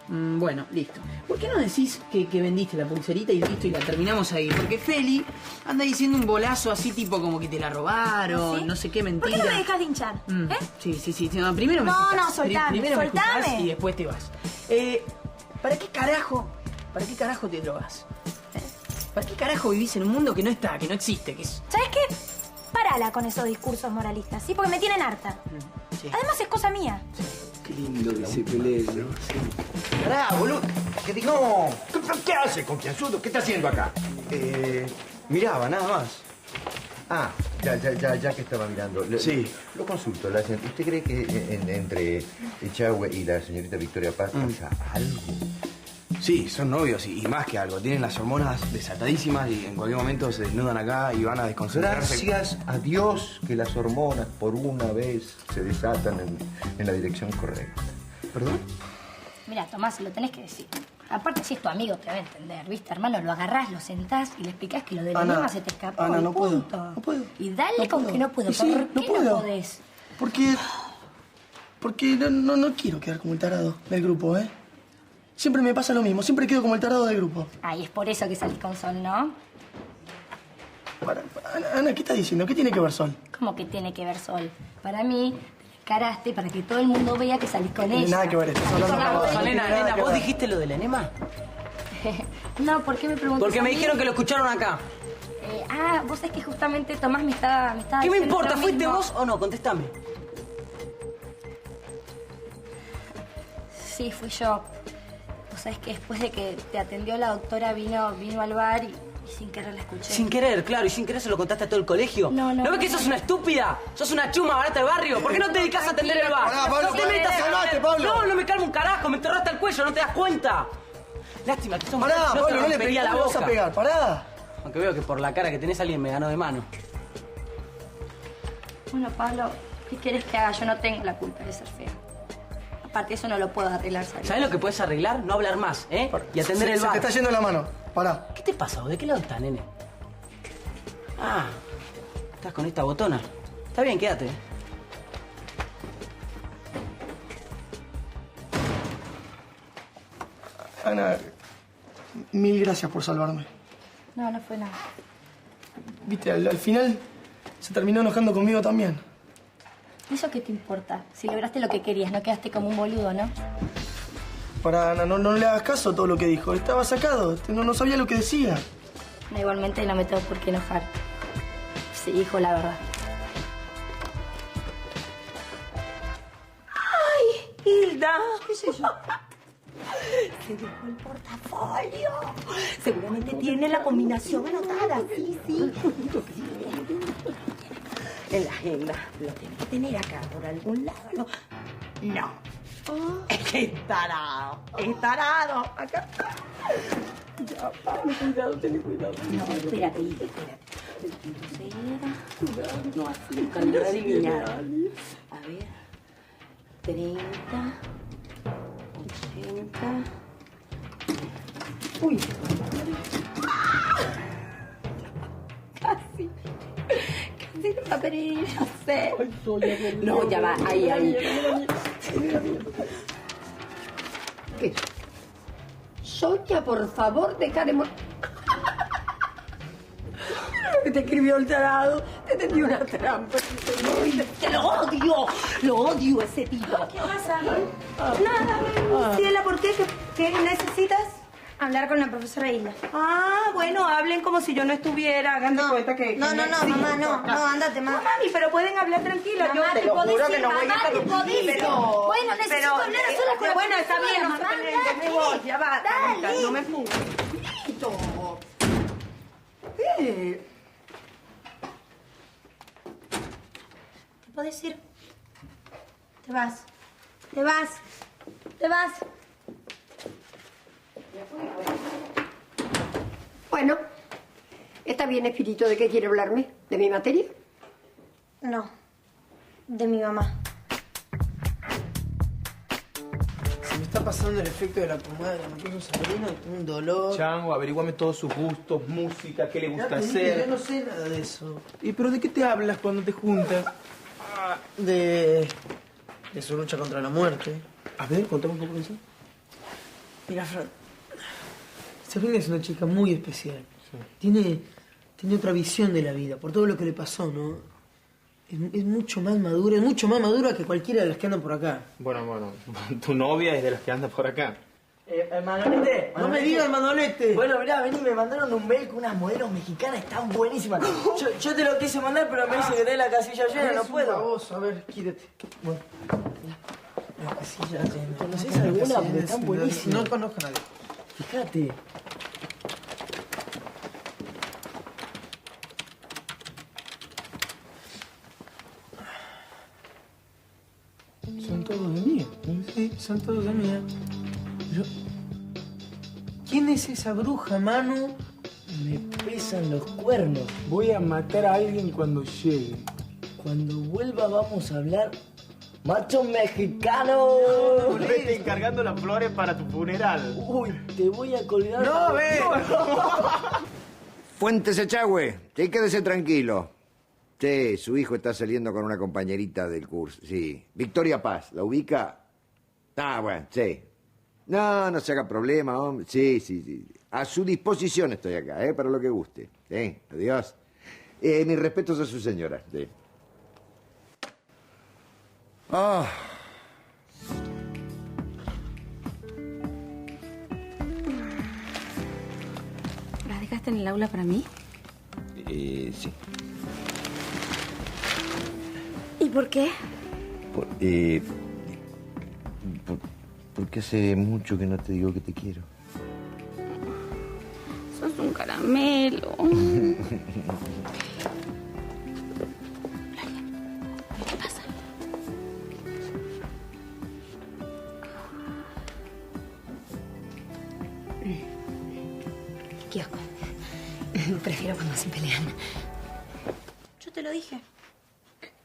Bueno, listo. ¿Por qué no decís que vendiste la pulserita y listo y la terminamos ahí? Porque Feli anda diciendo un bolazo así tipo como que te la robaron, ¿Sí? no sé qué mentira. ¿Por qué no me dejas de hinchar? Sí. No, primero me No, escuchás. no, soltame, Primero me escuchás soltame. y después te vas. ¿Para qué carajo te drogas? ¿Para qué carajo vivís en un mundo que no está, que no existe, que es... ¿Sabes qué? Párala con esos discursos moralistas, ¿sí? Porque me tienen harta. Sí. Además es cosa mía. Qué lindo que se peleen, ¿no? Sí. Pará, boludo. Que digo, ¿qué hace, confianzudo? ¿Qué está haciendo acá? Miraba, nada más. Ah, ya que estaba mirando. Sí. Lo consulto. ¿Usted cree que entre Echagüe y la señorita Victoria Paz pasa algo? Sí, son novios y más que algo. Tienen las hormonas desatadísimas y en cualquier momento se desnudan acá y van a desconcentrarse. Gracias a Dios que las hormonas por una vez se desatan en la dirección correcta. ¿Perdón? Mira, Tomás, lo tenés que decir. Aparte, si es tu amigo, te va a entender, ¿viste, hermano? Lo agarrás, lo sentás y le explicás que lo del Ana, enema se te escapó. Ana, y no puedo, punto. no puedo. Y dale No con puedo. que no puedo. Y sí, ¿Por qué no podés? Porque no quiero quedar como el tarado del grupo, ¿eh? Siempre me pasa lo mismo, siempre quedo como el tarado del grupo. Ay, es por eso que salís con Sol, ¿no? Ana, ¿qué estás diciendo? ¿Qué tiene que ver Sol? ¿Cómo que tiene que ver Sol? Para mí, te encaraste para que todo el mundo vea que salís con No tiene ella. nada que ver esto. Salís con la mujer. Nena, ¿vos dijiste lo del enema? No, ¿por qué me preguntas? Porque me a mí? dijeron que lo escucharon acá. Vos es que justamente Tomás me estaba ¿Qué me diciendo importa? lo ¿Fuiste mismo. vos o no? Contestame. Sí, fui yo. Vos sabés que después de que te atendió la doctora vino al bar y sin querer la escuché. Sin querer, claro, y sin querer se lo contaste a todo el colegio. No. ¿No ves que sos una estúpida? ¿Sos una chuma barata del barrio? ¿Por qué no te dedicas a atender el bar? Pará, Pablo, no te pará, metas a calmate, atender. Pablo. No me calmo un carajo, me enterraste el cuello, no te das cuenta. Lástima que sos Pará, no te Pablo, no le rompería la vas a boca. pegar, pará. Aunque veo que por la cara que tenés alguien me ganó de mano. Bueno, Pablo, ¿qué querés que haga? Yo no tengo la culpa de ser fea. Aparte, eso no lo puedo arreglar, ¿sabes? ¿Sabés lo que puedes arreglar? No hablar más, ¿eh? Y atender el Se bar. te está yendo la mano. Pará. ¿Qué te pasa? ¿De qué lado estás, nene? Ah, estás con esta botona. Está bien, quédate. Ana, mil gracias por salvarme. No fue nada. Viste, al final se terminó enojando conmigo también. ¿Eso qué te importa? Si lograste lo que querías, no quedaste como un boludo, ¿no? Para Ana, no le hagas caso a todo lo que dijo. Estaba sacado, no sabía lo que decía. No, igualmente no me tengo por qué enojar. Sí, dijo la verdad. ¡Ay, Hilda! ¿Qué sé yo? Se dejó el portafolio. Seguramente tiene la combinación anotada. Sí. En la agenda. Lo tiene que tener acá por algún lado. No. Es que es tarado. Es tarado. Acá. Ya, Pablo, cuidado, ten cuidado. No, espérate, Hilda, espérate. No, así, con la adivinar. A ver. 30. 80. Uy. Casi no va a venir, ya sé. No, ya va, ahí. ¿Qué? Sonia, por favor, deja de... que te escribió el tarado. Te tendió una trampa. Que lo odio ese tipo. ¿Qué pasa? Nada. Ciela, ¿por qué? ¿Qué necesitas? Hablar con la profesora Hilda. Ah, bueno, hablen como si yo no estuviera. Hagan de cuenta que... No, mamá, no, ándate, mamá. No, mami, pero pueden hablar tranquila. Mamá, Yo te lo podés juro ir, que no voy a mamá, te interrumpir. podés ir. Pero... Bueno, necesito hablar a solas con la Bueno, está profesora, bien, no se mamá, peleen, yo me dale. voy. Ya va, Dale. Carita, no me empujes. ¿Te podés ir? Te vas. Te vas. Te vas. Bueno, ¿Está bien, Espíritu? ¿De qué quiere hablarme? ¿De mi materia? No, de mi mamá. Se me está pasando el efecto de la pomada que me puso Sabrina, tengo un dolor. Chango, averiguame todos sus gustos, música, qué le gusta Ya te dije, hacer. yo no sé nada de eso. ¿Y pero de qué te hablas cuando te juntas? De su lucha contra la muerte. A ver, contame un poco de eso. Mira, Fran, Sabrina es una chica muy especial. Tiene otra visión de la vida, por todo lo que le pasó, ¿no? Es mucho más madura que cualquiera de las que andan por acá. Bueno, tu novia es de las que anda por acá. Manolete, no me digas Manolete. Bueno, mirá, vení, me mandaron un mail con unas modelos mexicanas, están buenísimas. Yo te lo quise mandar, pero me dice que tenés la casilla llena, no puedo. Baboso, a ver, quítate. Bueno, la casilla llena. ¿Conocés alguna? Porque están buenísimas. No conozco a nadie. Fíjate. Son todos de mía. Sí, son todos de mía. Pero... ¿quién es esa bruja, Manu? Me pesan los cuernos. Voy a matar a alguien cuando llegue. Cuando vuelva vamos a hablar macho mexicano. No, le estoy encargando las flores para tu funeral. Uy, te voy a colgar. ¡No, ve! Fuentes Echagüe, sí, quédese tranquilo. Sí, su hijo está saliendo con una compañerita del curso, sí. Victoria Paz, ¿la ubica? Ah, bueno, sí. No se haga problema, hombre. Sí. A su disposición estoy acá, para lo que guste. Adiós. Mis respetos a su señora. Sí. Ah. ¿Las dejaste en el aula para mí? Sí. ¿Y por qué? Porque hace mucho que no te digo que te quiero. Sos un caramelo. ¿Qué pasa? Kiosco. Prefiero cuando se pelean. Yo te lo dije.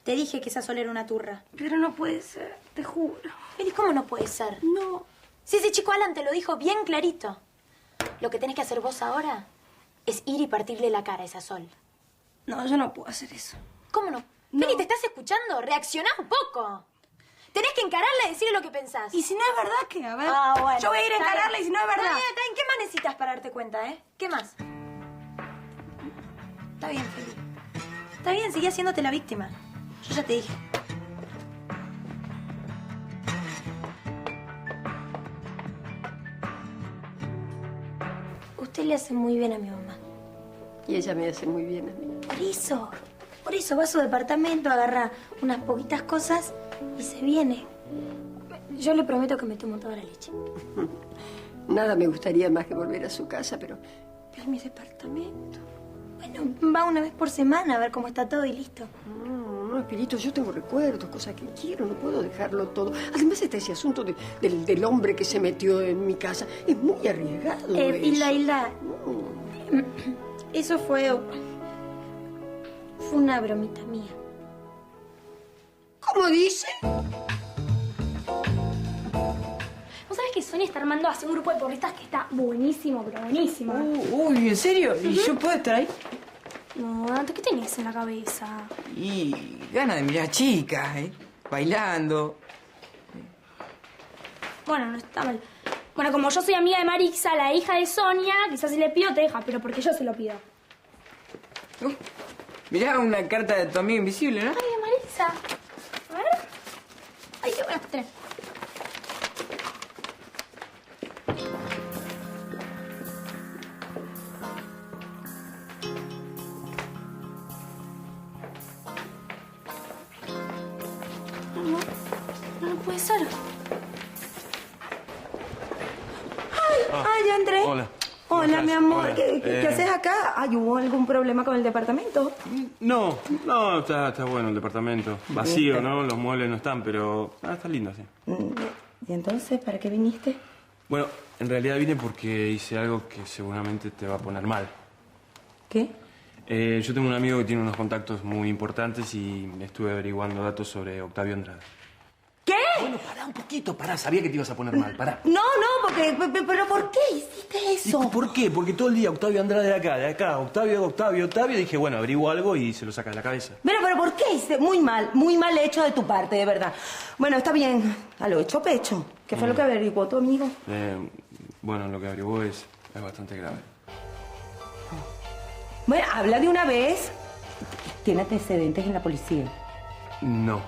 Te dije que esa sola era una turra. Pero no puede ser, te juro. ¿Y cómo no puede ser? No. Si ese chico Alan te lo dijo bien clarito. Lo que tenés que hacer vos ahora es ir y partirle la cara a esa Sol. No, yo no puedo hacer eso. ¿Cómo no? Feli, ¿te estás escuchando? Reaccioná un poco. Tenés que encararla y decirle lo que pensás. Y si no es verdad, ¿qué? A ver. Ah, bueno. Yo voy a ir a Está encararla bien. y si no es verdad. Está bien. ¿Qué más necesitas para darte cuenta, ¿Qué más? Está bien, Feli. Está bien, sigue haciéndote la víctima. Yo ya te dije. Usted le hace muy bien a mi mamá. Y ella me hace muy bien a mí. Por eso va a su departamento, agarra unas poquitas cosas y se viene. Yo le prometo que me tomo toda la leche. Nada me gustaría más que volver a su casa, pero Pero mi departamento. Bueno, va una vez por semana a ver cómo está todo y listo. No, Espirito, yo tengo recuerdos, cosas que quiero, no puedo dejarlo todo. Además está ese asunto del hombre que se metió en mi casa. Es muy arriesgado eso. Hilda, eso fue una bromita mía. ¿Cómo dice? ¿Vos sabés que Sonia está armando así un grupo de porristas que está buenísimo, pero buenísimo? Uy, ¿en serio? ¿Y yo puedo estar ahí? No, Dante, ¿qué tenés en la cabeza? Y ganas de mirar chicas, bailando. Bueno, no está mal. Bueno, como yo soy amiga de Marisa, la hija de Sonia, quizás si le pido te deja, pero porque yo se lo pido. Mirá una carta de tu amigo invisible, ¿no? Ay, de Marisa. A ver. Ay, qué buena tenés. No puede ser. Ya entré. Hola. Hola, mi amor. Hola. ¿Qué haces acá? Ay, ¿hubo algún problema con el departamento? No, está bueno el departamento. Vacío, ¿no? Los muebles no están, pero está lindo, sí. ¿Y entonces para qué viniste? Bueno, en realidad vine porque hice algo que seguramente te va a poner mal. ¿Qué? Yo tengo un amigo que tiene unos contactos muy importantes y estuve averiguando datos sobre Octavio Andrade. ¿Qué? Bueno, pará un poquito, pará. Sabía que te ibas a poner mal, pará. No, porque... ¿Pero por qué hiciste eso? ¿Y por qué? Porque todo el día Octavio Andrade de acá, Octavio. Dije, bueno, averiguo algo y se lo saca de la cabeza. Pero ¿por qué hiciste? Muy mal hecho de tu parte, de verdad. Bueno, está bien. A lo hecho pecho. ¿Qué fue lo que averiguó tu amigo? Bueno, lo que averiguó es bastante grave. Bueno, habla de una vez. ¿Tiene antecedentes en la policía? No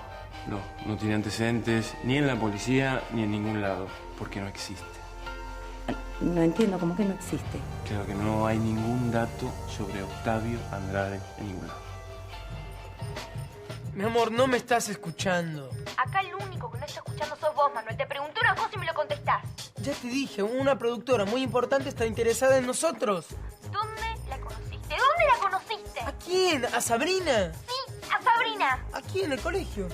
tiene antecedentes ni en la policía ni en ningún lado, porque no existe. No entiendo, ¿cómo que no existe? Claro que no hay ningún dato sobre Octavio Andrade en ningún lado. Mi amor, no me estás escuchando. Acá el único que no está escuchando sos vos, Manuel. Te pregunté una cosa y me lo contestás. Ya te dije, una productora muy importante está interesada en nosotros. ¿Dónde la conociste? ¿Dónde la conociste? ¿A quién? ¿A Sabrina? Sí, a Sabrina. Aquí en el colegio.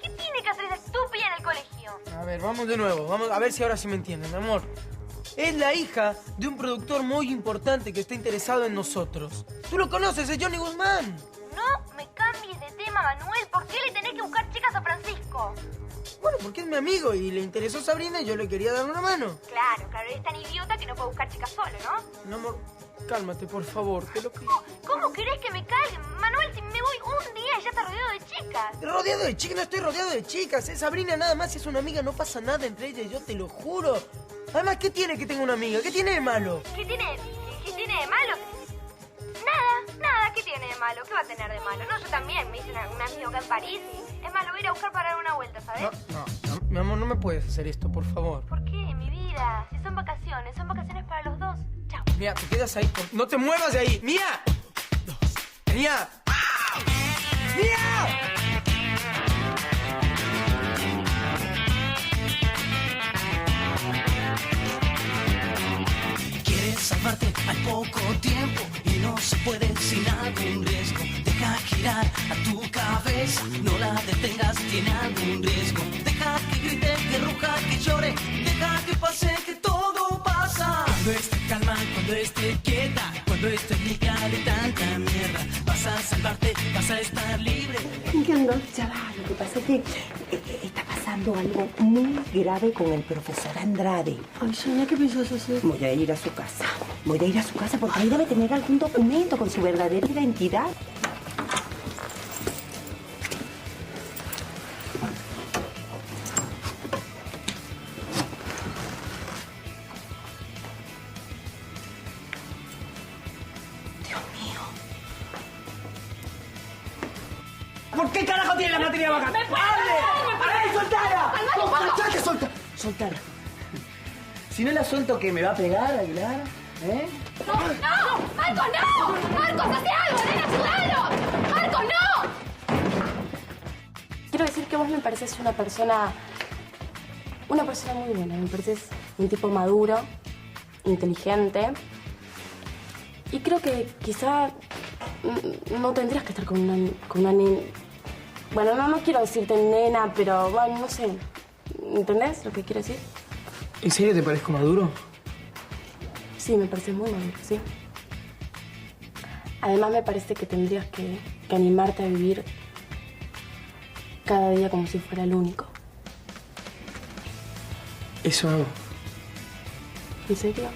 ¿Qué tiene que hacer esa estúpida en el colegio? A ver, vamos de nuevo. Vamos a ver si ahora sí me entienden, mi amor. Es la hija de un productor muy importante que está interesado en nosotros. Tú lo conoces, es Johnny Guzmán. No me cambies de tema, Manuel. ¿Por qué le tenés que buscar chicas a Francisco? Bueno, porque es mi amigo y le interesó Sabrina y yo le quería dar una mano. Claro, eres tan idiota que no puede buscar chicas solo, ¿no? Mi amor, cálmate, por favor. Te lo pido. ¿Cómo querés que me caiga? Manuel, si me voy un día y ya está rodeado de chicas. ¿Rodeado de chicas? No estoy rodeado de chicas. Sabrina nada más es una amiga, no pasa nada entre ella y yo, te lo juro. Además, ¿qué tiene que tenga una amiga? ¿Qué tiene de malo? ¿Qué tiene de malo? Nada, ¿qué tiene de malo? ¿Qué va a tener de malo? No, yo también me hice un amigo acá en París. Es más, lo voy a ir a buscar para dar una vuelta, ¿sabes? No, mi amor, no me puedes hacer esto, por favor. ¿Por qué, mi vida? Si son vacaciones para los dos. Chao. Mía, te quedas ahí. No te muevas de ahí. ¡Mía! ¡Mía! ¡Mía! Quieres salvarte al poco tiempo y no se puede sin algún riesgo. Deja girar a tu cabeza, no la detengas, tiene algún riesgo. Deja que grite, que ruja, que llore, deja que pase, que todo pasa. Cuando esté calma, cuando esté quieta, cuando esté limpia de tanta mierda, vas a salvarte, vas a estar libre. Entiendo, ya va. Lo que pasa es que está pasando algo muy grave con el profesor Andrade. Ay, Sonia, ¿qué piensas hacer? Voy a ir a su casa. Porque ahí debe tener algún documento con su verdadera identidad. ¿Por qué carajo tiene la materia baja? ¡Hable! ¡Hable! ¡Soltala! Soltala. Si no la suelto, ¿qué? ¿Me va a pegar, Aguilar? ¿Eh? ¡No! ¡Marcos, no! ¡Marcos, hace algo! ¡Ven, ayúdalo! ¡Marcos, no! Quiero decir que vos me pareces una persona muy buena. Me pareces un tipo maduro, inteligente. Y creo que quizá no tendrías que estar con una niña. Bueno, no quiero decirte nena, pero bueno, no sé. ¿Entendés lo que quiero decir? ¿En serio te parezco maduro? Sí, me pareces muy maduro, sí. Además, me parece que tendrías que animarte a vivir cada día como si fuera el único. Eso hago. ¿En serio?